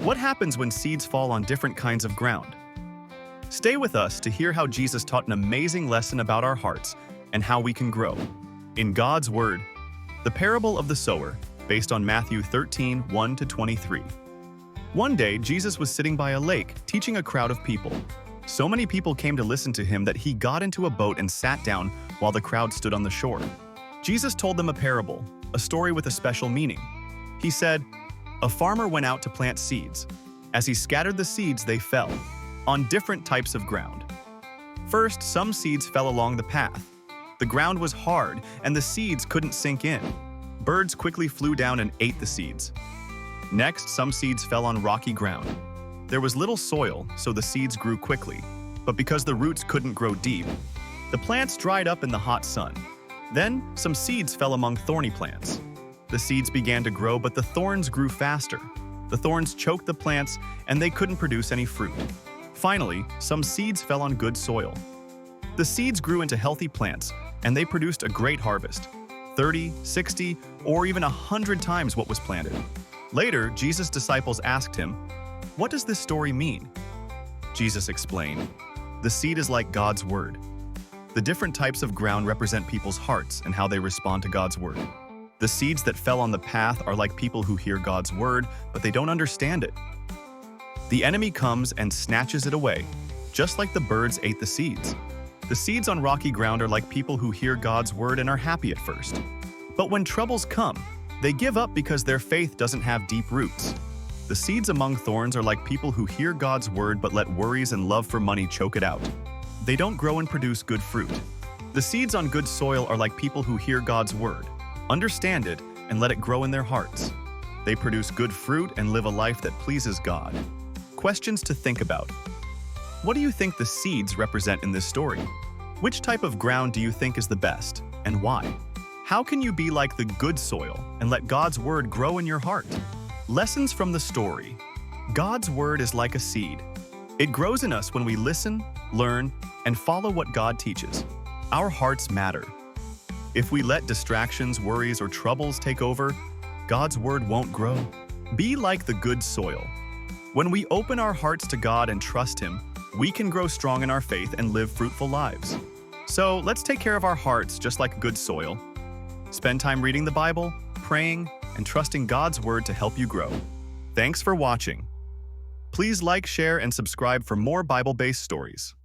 What happens when seeds fall on different kinds of ground? Stay with us to hear how Jesus taught an amazing lesson about our hearts and how we can grow. In God's Word, the parable of the sower, based on Matthew 13, 1-23. One day, Jesus was sitting by a lake, teaching a crowd of people. So many people came to listen to him that he got into a boat and sat down while the crowd stood on the shore. Jesus told them a parable, a story with a special meaning. He said, "A farmer went out to plant seeds. As he scattered the seeds, they fell on different types of ground. First, some seeds fell along the path. The ground was hard, and the seeds couldn't sink in. Birds quickly flew down and ate the seeds. Next, some seeds fell on rocky ground. There was little soil, so the seeds grew quickly. But because the roots couldn't grow deep, the plants dried up in the hot sun. Then, some seeds fell among thorny plants. The seeds began to grow, but the thorns grew faster. The thorns choked the plants, and they couldn't produce any fruit. Finally, some seeds fell on good soil. The seeds grew into healthy plants, and they produced a great harvest, 30, 60, or even 100 times what was planted." Later, Jesus' disciples asked him, "What does this story mean?" Jesus explained, "The seed is like God's Word. The different types of ground represent people's hearts and how they respond to God's Word. The seeds that fell on the path are like people who hear God's Word, but they don't understand it. The enemy comes and snatches it away, just like the birds ate the seeds. The seeds on rocky ground are like people who hear God's Word and are happy at first. But when troubles come, they give up because their faith doesn't have deep roots. The seeds among thorns are like people who hear God's Word but let worries and love for money choke it out. They don't grow and produce good fruit. The seeds on good soil are like people who hear God's Word, understand it, and let it grow in their hearts. They produce good fruit and live a life that pleases God." Questions to think about. What do you think the seeds represent in this story? Which type of ground do you think is the best, and why? How can you be like the good soil and let God's Word grow in your heart? Lessons from the story. God's Word is like a seed. It grows in us when we listen, learn, and follow what God teaches. Our hearts matter. If we let distractions, worries, or troubles take over, God's Word won't grow. Be like the good soil. When we open our hearts to God and trust Him, we can grow strong in our faith and live fruitful lives. So let's take care of our hearts just like good soil. Spend time reading the Bible, praying, and trusting God's Word to help you grow. Thanks for watching. Please like, share, and subscribe for more Bible-based stories.